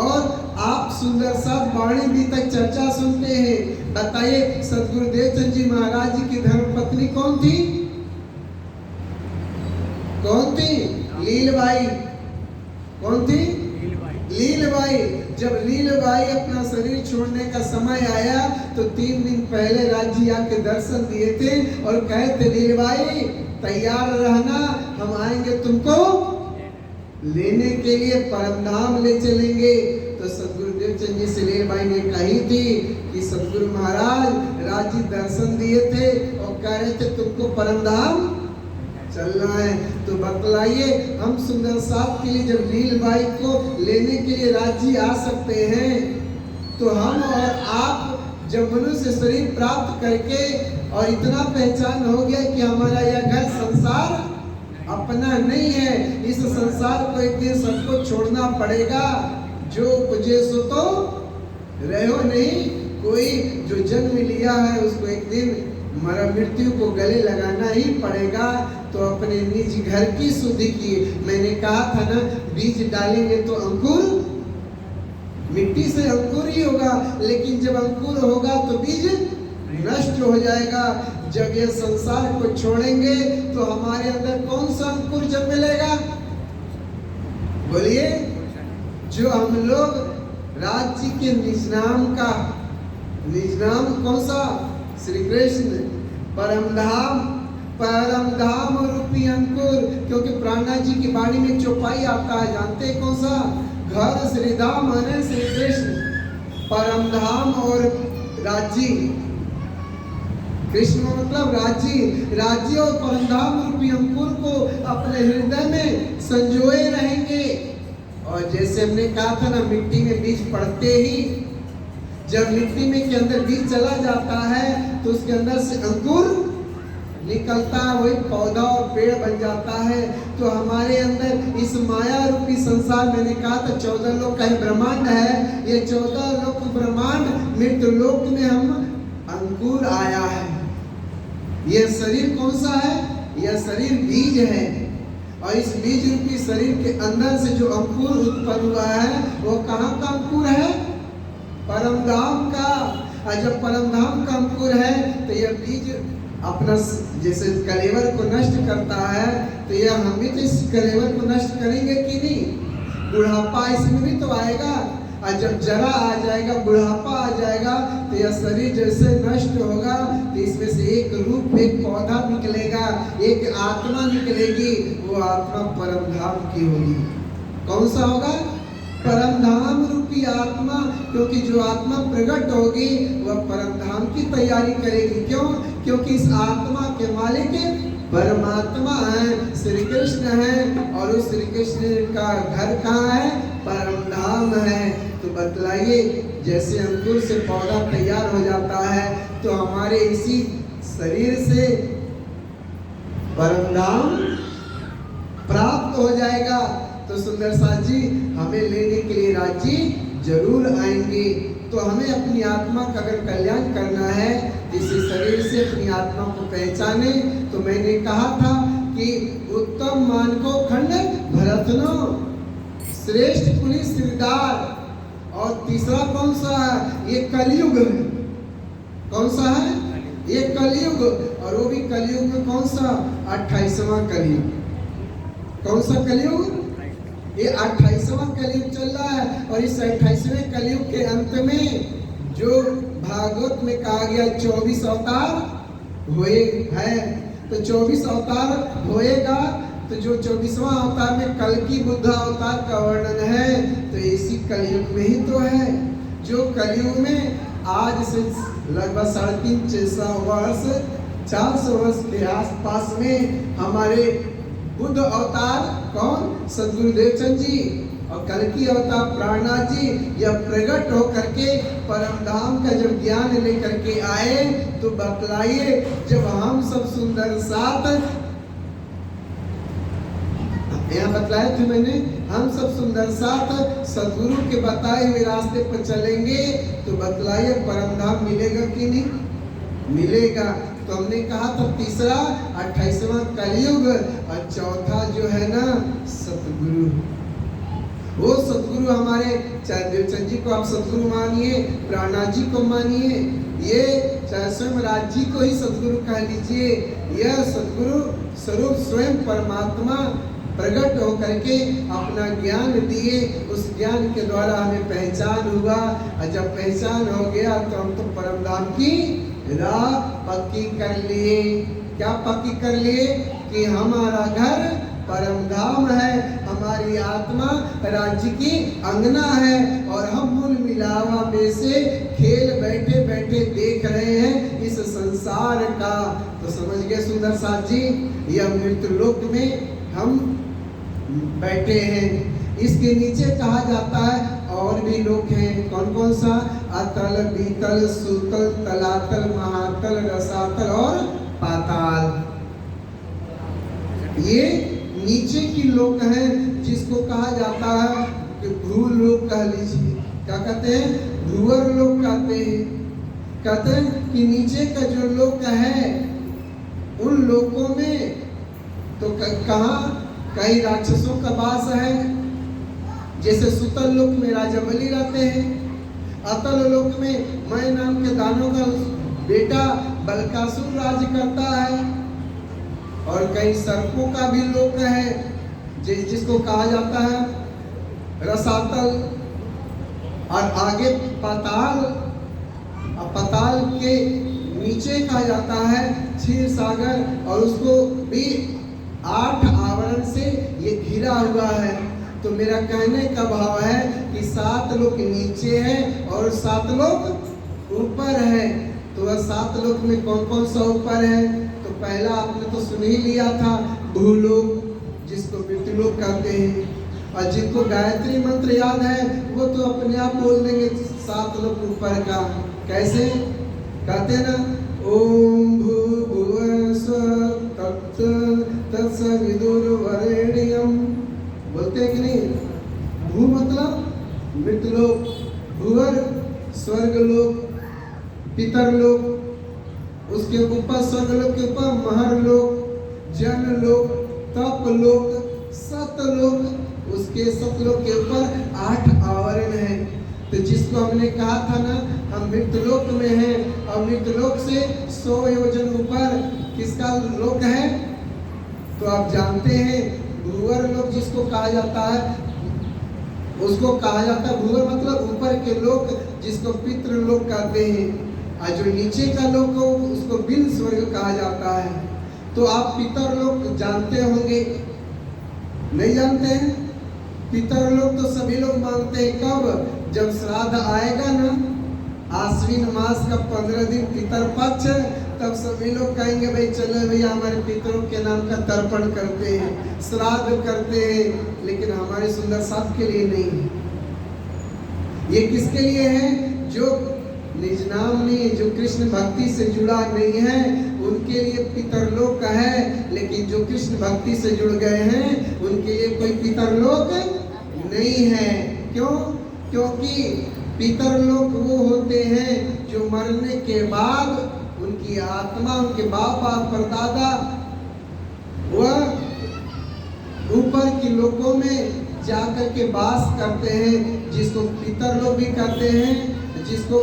[SPEAKER 1] और आप सुंदर साथ वाणी भी तक चर्चा सुनते हैं। बताइए, सदगुरुदेव चंद जी महाराज जी की धर्मपत्नी कौन थी? कौन थी? लीलबाई। कौन थी? लीलबाई। जब लीलबाई अपना शरीर छोड़ने का समय आया तो 3 दिन पहले राज्य आके दर्शन दिए थे और कहे थे, लीलबाई तैयार रहना, हम आएंगे तुमको लेने के लिए, परमधाम ले चलेंगे। तो सदगुरुदेव चंद जी से लीलबाई ने कही थी कि सदगुरु महाराज राज्य दर्शन दिए थे और कह रहे थे तुमको परमधाम चलना है। तो बतलाइए, हम सुंदर साथ के लिए जब लीलबाई को लेने के लिए राज्य आ सकते हैं, तो हम और आप जब मनुष्य शरीर प्राप्त करके और इतना पहचान हो गया कि हमारा यह घर संसार अपना नहीं है, इस संसार को एक दिन सबको छोड़ना पड़ेगा। जो उपजे सो तो रहो नहीं, कोई जो जन्म लिया है उसको एक दिन मृत्यु को गले लगाना ही पड़ेगा। तो अपने निज घर की शुद्धि की, मैंने कहा था ना, बीज डालेंगे तो अंकुर, मिट्टी से अंकुर ही होगा, लेकिन जब अंकुर होगा तो बीज नष्ट हो जाएगा। जब ये संसार को छोड़ेंगे तो हमारे अंदर कौन सा अंकुर जब मिलेगा? बोलिए। जो हम लोग राज्य के निज नाम का, निज नाम कौन सा? श्री कृष्ण, परमधाम, परमधाम रूपी अंकुर। क्योंकि प्राणनाथ जी की वाणी में चौपाई आता है, जानते हैं कौन सा? घर श्रीधाम है श्री कृष्ण, परमधाम और राज्य। कृष्ण मतलब राज्य, राज्य और परमधाम रूपी अंकुर को अपने हृदय में संजोए रहेंगे। और जैसे हमने कहा था ना, मिट्टी में बीज पड़ते ही जब मिट्टी में के अंदर बीज चला जाता है तो उसके अंदर से अंकुर निकलता है, वही पौधा और पेड़ बन जाता है। तो हमारे अंदर इस माया रूपी संसार, मैंने कहा था 14 लोक का ब्रह्मांड है, ये 14 लोक ब्रह्मांड मृत्यु लोक में हम अंकुर आया है। यह शरीर कौन सा है? यह शरीर बीज है, और इस बीज रूपी शरीर के अंदर से जो अंकुर उत्पन्न हुआ है वो कहाँ का अंकुर है? परमधाम का। और जब परमधाम का अंकुर है तो यह बीज अपना जैसे कलेवर को नष्ट करता है, तो यह हम भी तो इस कलेवर को नष्ट करेंगे कि नहीं? बुढ़ापा इसमें भी तो आएगा, और जब जरा आ जाएगा, बुढ़ापा आ जाएगा, तो यह शरीर जैसे नष्ट होगा तो इसमें से एक रूप, एक पौधा निकलेगा, एक आत्मा निकलेगी। वो आत्मा परमधाम की होगी। कौन सा होगा? परमधाम रूपी आत्मा। क्योंकि जो आत्मा प्रकट होगी वह परमधाम की तैयारी करेगी। क्यों? क्योंकि इस आत्मा के मालिक परमात्मा है, श्री कृष्ण है, और उस श्री कृष्ण का घर कहाँ है? परमधाम है। तो बतलाइए, जैसे अंकुर से पौधा तैयार हो जाता है तो हमारे इसी शरीर से परमधाम प्राप्त हो जाएगा। तो सुंदर साथ जी हमें लेने के लिए राज्य जरूर आएंगे। तो हमें अपनी आत्मा का अगर कल्याण करना है, इसी शरीर से अपनी आत्मा को पहचाने। तो मैंने कहा था कि उत्तम मान को खंड भरतनो, श्रेष्ठ पुलिस सिरदार। और तीसरा कौन सा है? ये कलयुग है। कौन सा है? ये कलयुग। और वो भी कलयुग में कौन सा? 28वां कलयुग। कौन सा कलयुग? ये 28वां कलयुग चल रहा है। और इस 28वें कलयुग के अंत में जो भागवत में कहा गया 24 अवतार हुए हैं, तो 24 अवतार होएगा। तो जो 24वां अवतार में कल की बुद्ध अवतार का वर्णन है, तो इसी कलयुग में ही तो है। जो कलयुग में आज से लगभग 350 वर्ष 400 वर्ष के आसपास में हमारे बुद्ध अवतार कौन? सदगुरुदेव चंद जी। और कल की अवतार प्राणनाथ जी, यह प्रकट होकर के परम धाम का जब ज्ञान लेकर के आए, तो बतलाइए, जब हम सब सुंदर साथ, यहाँ बतलाए थे मैंने, हम सब सुंदर साथ सदगुरु के बताए हुए रास्ते पर चलेंगे, तो बतलाइए परम धाम मिलेगा कि नहीं मिलेगा। तो हमने कहा था तीसरा 28वां कलयुग, और चौथा जो है ना सतगुरु। वो सतगुरु हमारे, चाहे देवचंद जी को आप सतगुरु मानिए, प्राणनाथ जी को मानिए, ये चाहे स्वयं राज जी को ही सतगुरु कह लीजिए, यह सतगुरु स्वरूप स्वयं परमात्मा प्रकट होकर के अपना ज्ञान दिए। उस ज्ञान के द्वारा हमें पहचान हुआ, और जब पहचान हो गया तो हम तो परम धाम की राह पक्की कर लिए। क्या पक्की कर लिए? कि हमारा घर परम धाम है, हमारी आत्मा राज्य की अंगना है, और हम मूल मिलावा में से खेल बैठे बैठे देख रहे हैं इस संसार का। तो समझ गए सुंदर साथ जी, यह मृत्यु लोक में हम बैठे हैं। इसके नीचे कहा जाता है और भी लोक हैं। कौन कौन सा? अतल, बीतल, सुतल, तलातल, महातल, रसातल और पाताल। ये नीचे की लोक हैं, जिसको कहा जाता है कि भ्रू लोक कह लीजिए। क्या कहते हैं? भ्रूवर लोक कहते हैं। कहते हैं कि नीचे का जो लोक है, उन लोकों में तो कहाँ कई राक्षसों का वास है। जैसे सुतल लोक में राजा बलि रहते हैं, अतल लोक में मैं नाम के दानों का बेटा बलकासुर राज करता है, और कई सर्पों का भी लोक है जिसको कहा जाता है रसातल। और आगे पाताल, और पाताल के नीचे कहा जाता है क्षीर सागर, और उसको भी 8 आवरण से ये घिरा हुआ है। तो मेरा कहने का भाव है कि 7 लोक नीचे है और 7 लोक ऊपर है। तो वह 7 लोक में कौन कौन सा ऊपर है? तो पहला आपने तो सुन ही लिया था, भूलोक, जिसको मृत्युलोक कहते हैं। और जिनको गायत्री मंत्र याद है वो तो अपने आप बोल देंगे 7 लोक ऊपर का। कैसे कहते ना? ओम भूर्भुवः स्वः तत्सवितुर्वरेण्यं, बोलते हैं कि नहीं? भू मतलब मृतलोक, भूवर स्वर्गलोक, पितरलोक, उसके ऊपर स्वर्गलोक के ऊपर महरलोक, जनलोक, तपलोक, सतलोक, उसके सतलोक के ऊपर 8 आवरण है। तो जिसको हमने कहा था ना, हम मृतलोक में हैं, और मृतलोक से 100 योजन ऊपर किसका लोक है? तो आप जानते हैं भूवर लोक जिसको कहा जाता है, उसको कहा जाता है भूवर मतलब ऊपर के लोक, जिसको पितृ लोक कहते हैं। और जो नीचे का लोक हो उसको बिन स्वर्ग कहा जाता है। तो आप पितर लोक जानते होंगे, नहीं जानते हैं? पितर लोक तो सभी लोग मानते हैं। कब? जब श्राद्ध आएगा ना, आश्विन मास का 15 दिन पितर पक्ष, तब सभी लोग कहेंगे भाई चलो भैया हमारे पितरों के नाम का तर्पण करते हैं, श्राद्ध करते हैं। लेकिन हमारे सुंदर साथ के लिए नहीं है। ये किसके लिए है? जो निज नाम नहीं, जो कृष्ण भक्ति से जुड़ा नहीं है, उनके लिए पितरलोक है। लेकिन जो कृष्ण भक्ति से जुड़ गए हैं उनके लिए कोई पितरलोक नहीं है। क्यों? क्योंकि पितर लोग वो होते हैं जो मरने के बाद उनकी आत्मा, उनके बाप और परदादा वह ऊपर के लोकों में जाकर के वास करते हैं, जिसको पितर लोग भी कहते हैं, जिसको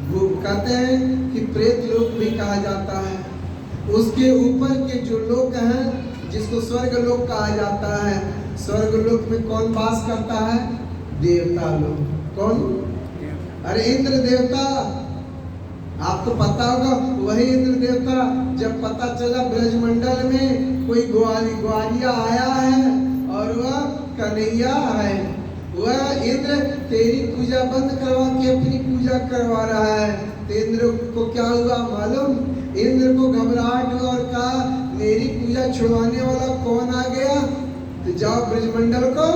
[SPEAKER 1] वो कहते हैं कि प्रेत लोक भी कहा जाता है। उसके ऊपर के जो लोक हैं जिसको स्वर्ग लोक कहा जाता है। स्वर्ग लोक में कौन वास करता है? देवता लोग। कौन? अरे इंद्र देवता। आपको पता होगा वही इंद्र देवता जब पता चला ब्रजमंडल में कोई ग्वालिया आया है और वह कन्हैया है, वह इंद्र तेरी पूजा बंद करवा के अपनी पूजा करवा रहा है, तो इंद्र को क्या हुआ मालूम? इंद्र को घबराहट हुआ और कहा मेरी पूजा छुड़वाने वाला कौन आ गया? तो जाओ ब्रजमंडल को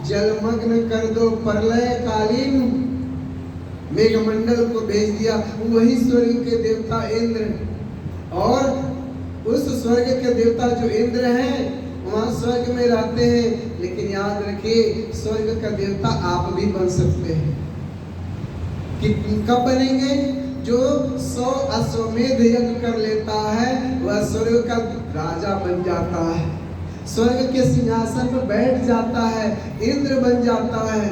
[SPEAKER 1] जलमग्न कर दो। प्रलय कालीन मेघमंडल को भेज दिया। वही स्वर्ग के देवता इंद्र, और उस स्वर्ग के देवता जो इंद्र हैं वहां स्वर्ग में रहते हैं। लेकिन याद रखिए स्वर्ग का देवता आप भी बन सकते हैं। कब बनेंगे? जो 100 अश्वमेध यज्ञ कर लेता है वह स्वर्ग का राजा बन जाता है, स्वर्ग के सिंहासन पर बैठ जाता है, इंद्र बन जाता है।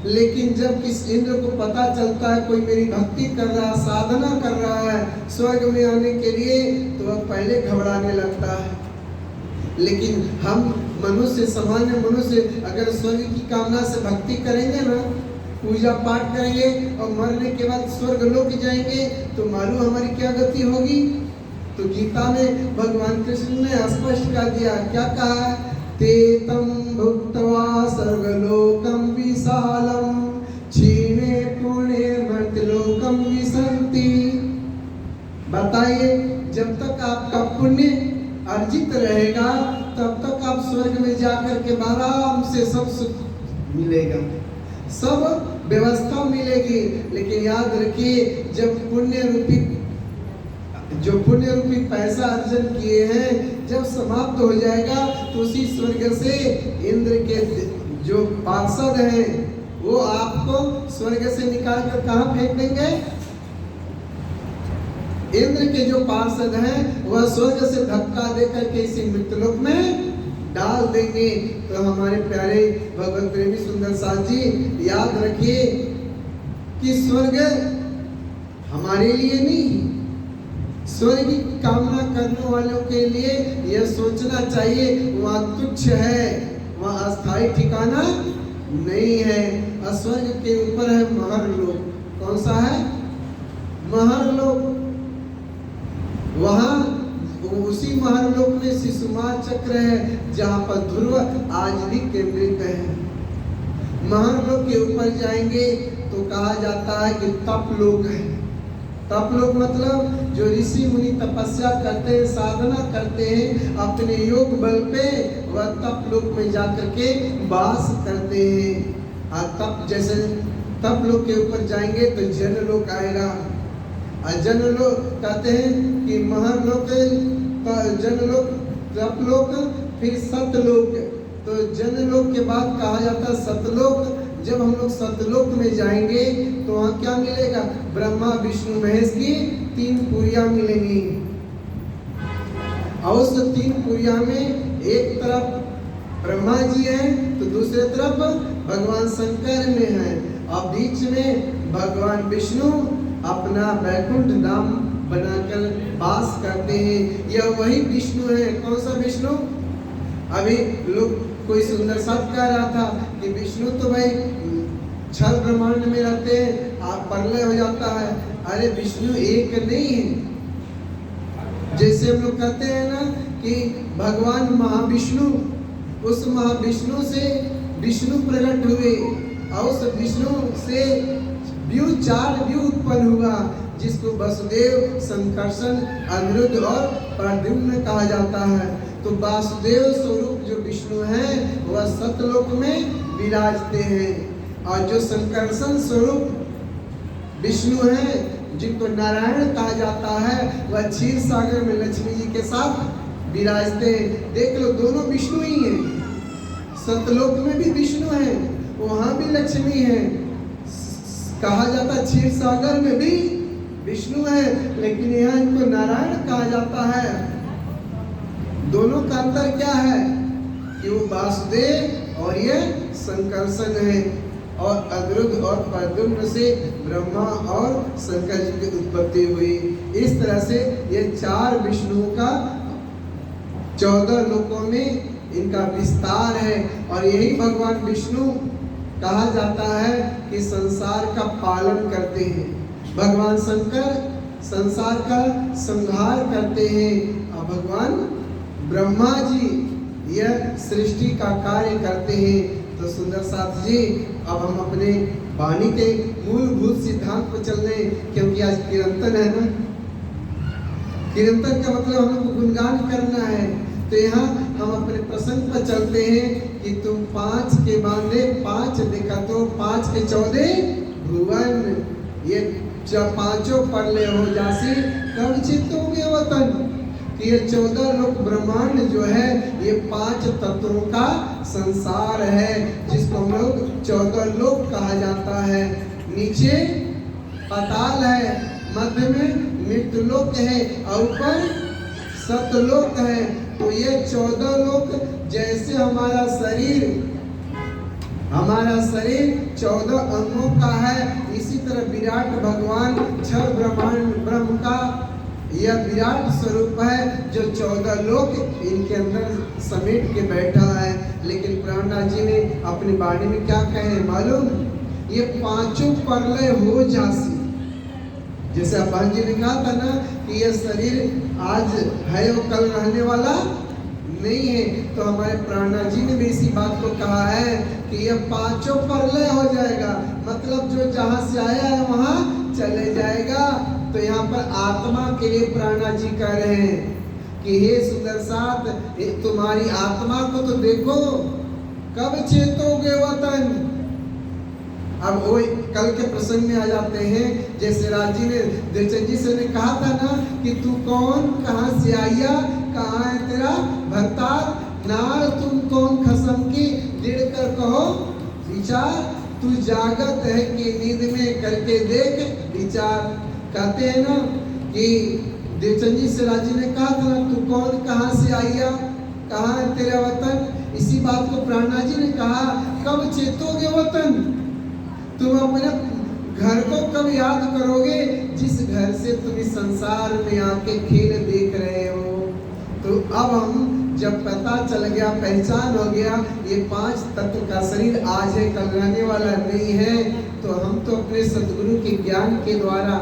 [SPEAKER 1] लेकिन जब किस इंद्र को पता चलता है कोई मेरी भक्ति कर रहा है, साधना कर रहा है स्वर्ग में आने के लिए, तो वह पहले घबराने लगता है। लेकिन हम मनुष्य, सामान्य मनुष्य अगर स्वर्ग की कामना से भक्ति करेंगे ना, पूजा पाठ करेंगे और मरने के बाद स्वर्ग लोक जाएंगे, तो मालूम हमारी क्या गति होगी? तो गीता में भगवान कृष्ण ने स्पष्ट कर दिया। क्या कहा? तेतम भुक्त्वा सर्वलोकम विशालम क्षीणे पुण्ये मर्त्यलोकम विसंति। बताइए, जब तक आपका पुण्य अर्जित रहेगा तब तक आप स्वर्ग में जाकर के आराम से सब सुख मिलेगा, सब व्यवस्था मिलेगी। लेकिन याद रखिए जब जो पुण्य रूपी पैसा अर्जन किए हैं जब समाप्त हो जाएगा, तो उसी स्वर्ग से इंद्र के जो पार्षद हैं वो आपको स्वर्ग से निकाल कर कहाँ फेंक देंगे? इंद्र के जो पार्षद हैं वह स्वर्ग से धक्का देकर के इसी मृत्युलोक में डाल देंगे। तो हमारे प्यारे भगवत प्रेमी सुंदर साथ जी याद रखिए कि स्वर्ग हमारे लिए नहीं, स्वर्ग की कामना करने वालों के लिए यह सोचना चाहिए वहाँ तुच्छ है, वहाँ अस्थायी ठिकाना नहीं है। स्वर्ग के ऊपर है महर्लोक। कौन सा है? महर्लोक। वहाँ उसी महर्लोक में शिशुमार चक्र है जहाँ पर ध्रुव आज भी केंद्रित है। महर्लोक के ऊपर जाएंगे तो कहा जाता है कि तप लोक है। तप लोक मतलब जो ऋषि मुनि तपस्या करते हैं, साधना करते हैं, अपने योग बल पे वह तप लोक में जाकर के वास करते हैं। और तप जैसे तप लोक के ऊपर जाएंगे तो जन लोक आएगा। और जन लोक कहते हैं कि महर्लोक, जन लोक, तप लोक, फिर सतलोक। तो जन लोक के बाद कहा जाता है सतलोक। जब हम लोग सतलोक में जाएंगे तो वहाँ क्या मिलेगा? ब्रह्मा विष्णु महेश की 3 पुरियां मिलेंगी। और उस 3 पुरियां में एक तरफ ब्रह्मा जी हैं तो दूसरे तरफ भगवान शंकर में हैं, और बीच में भगवान विष्णु अपना वैकुंठ धाम बनाकर वास करते हैं। यह वही विष्णु है। कौन सा विष्णु? अभी लोग कोई सुंदर शब्द कह रहा था कि विष्णु तो भाई छल ब्रह्मांड में रहते हैं, आप प्रलय हो जाता है। अरे विष्णु एक नहीं है। जैसे हम लोग कहते हैं ना कि भगवान महाविष्णु, उस महाविष्णु से विष्णु प्रकट हुए और उस विष्णु से 4 व्यू उत्पन्न हुआ, जिसको वसुदेव, संकर्षण, अनिरुद्ध और प्रद्युम्न कहा जाता है। तो वासुदेव स्वरूप जो विष्णु हैं वह सतलोक में विराजते हैं, और जो संकर्षण स्वरूप विष्णु हैं जिनको नारायण कहा जाता है वह क्षीर सागर में लक्ष्मी जी के साथ विराजते हैं। देख लो दोनों विष्णु ही हैं। सतलोक में भी विष्णु हैं, वहाँ भी लक्ष्मी है। कहा जाता क्षीर सागर में भी विष्णु है, लेकिन यहाँ इनको नारायण कहा जाता है। दोनों का अंतर क्या है कि वो वासुदेव और ये संकर्षण है, और अनिरुद्ध और प्रद्युम्न से ब्रह्मा और शंकर जी की उत्पत्ति हुई। इस तरह से ये 4 विष्णुओं का 14 लोकों में इनका विस्तार है। और यही भगवान विष्णु कहा जाता है कि संसार का पालन करते हैं। भगवान शंकर संसार का संहार करते हैं, और भगवान ब्रह्मा जी यह सृष्टि का कार्य करते हैं। तो सुंदर साथ जी, अब हम अपने वाणी के मूलभूत सिद्धांत पर चल रहे हैं, क्योंकि आज कीर्तन है ना। कीर्तन का मतलब हमको गुणगान करना है। तो यहाँ हम अपने प्रसंग पर चलते हैं कि तुम 5 के बांधे 5 देखा तो 5 के 14 भुवन, ये जब 5 परले हो जासी कब चित्तोगे वतन, कि ये 14 लोक ब्रह्मांड जो है ये 5 तत्वों का संसार है, जिसको हम लोग 14 लोक कहा जाता है। नीचे पाताल है, मध्य में मृत्युलोक है, और ऊपर सतलोक है। तो ये 14 लोक, जैसे हमारा शरीर 14 अंगों का है, इसी तरह विराट भगवान 6 ब्रह्म का यह विराट स्वरूप है, जो 14 लोक इनके अंदर समेट के बैठा है। लेकिन प्राणनाथ जी ने अपनी वाणी में क्या कहे मालूम, ये 5 परलय हो जासी। जैसे अब्बान जी ने कहा था ना कि यह शरीर आज है और कल रहने वाला नहीं है, तो हमारे प्राणनाथ जी ने भी इसी बात को कहा है कि यह 5 परलय हो जाएगा, मतलब जो जहां से आया है वहां चले जाएगा। तो यहाँ पर आत्मा के लिए प्राणनाथ जी कह रहे हैं कि हे सुंदर साथ, तुम्हारी आत्मा को तो देखो, कब चेतोगे वतन। अब वो कल के प्रसंग में आ जाते हैं, जैसे राज जी ने दिलचंद जी से ने कहा था ना कि तू कौन, कहाँ से आया, कहाँ है तेरा भरतार, नार तुम कौन खसम की, दिड़ कर कहो विचार, तू जागत है कि नींद में करके देख विचार। कहते हैं ना कि दिलचंद जी से राजी ने कहा था, तू कौन, कहाँ से आया, कहाँ है तेरा वतन। इसी बात को प्राणनाथ जी ने कहा, कब चेतोगे वतन, तुम अपने घर को कब याद करोगे, जिस घर से तुम इस संसार में आके खेल देख रहे हो। तो अब हम जब पता चल गया, पहचान हो गया, ये 5 तत्व का शरीर आज है कल रहने वाला नहीं है, तो हम तो अपने सदगुरु के ज्ञान के द्वारा,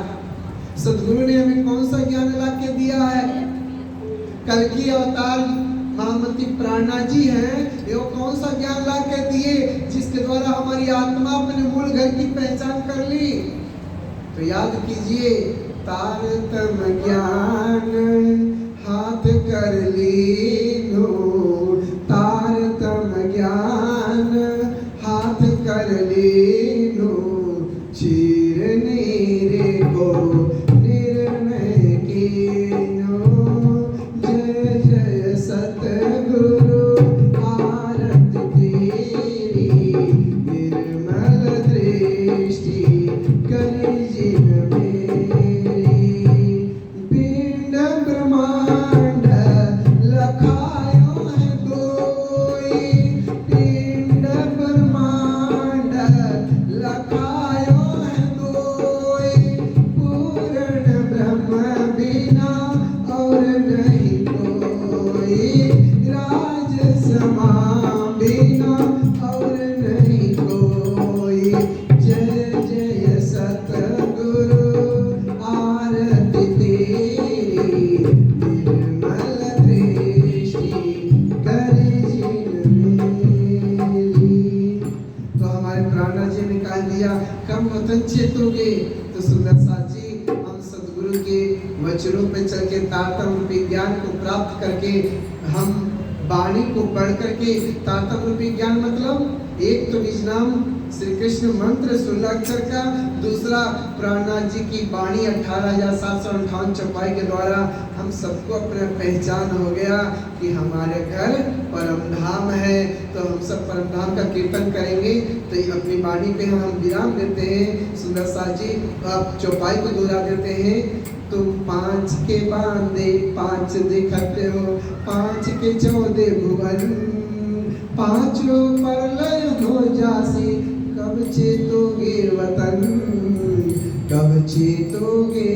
[SPEAKER 1] सदगुरु ने हमें कौन सा ज्ञान ला के दिया है, कल की अवतार महामती प्राणनाथ जी हैं, ये कौन सा ज्ञान ला के दिए, जिसके द्वारा हमारी आत्मा अपने मूल घर की पहचान कर ली। तो याद कीजिए, तारतम ज्ञान हाथ कर लीनो, तारतम ज्ञान हाथ कर लीनो, चीर नीरे को निर्णय कीनो, जय जय सतगुरु आरती तेरी, निर्मल दृष्टि करी जिन मेरी, पिंड ब्रह्मांड लखायो है दोई, पिंड ब्रह्मांड लखायो है दोई, पूर्ण ब्रह्म बिना और नहीं कोई, राज समा बिना और नहीं कोई, जय जय सतगुरु आरती तेरी, निर्मल दृष्टि करी जिन मेरी। तो हमारे प्राणनाथ जी ने कह दिया, कब वतन चेतोगे। तो सुंदर साथ जी, हम सदगुरु के वचनों पे चल के तारतम रूपी ज्ञान को प्राप्त करके, हम वाणी को पढ़ करके, तारतम रूपी ज्ञान मतलब एक तो निज नाम श्री कृष्ण मंत्र 16 अक्षर का, दूसरा प्राणनाथ जी की वाणी 18,758 चौपाई के द्वारा हम सबको अपना पहचान हो गया कि हमारे घर परम धाम है। तो हम सब परम धाम का कीर्तन करेंगे। तो ये अपनी वाणी पे हम विराम देते हैं। सुंदर साथ जी आप चौपाई को दोहरा देते हैं। तुम 5 के बांधे 5 दिखते हो, 5 के 14 भुवन, पांचों प्रलय हो जासी, कब चेतोगे वतन, कब चेतोगे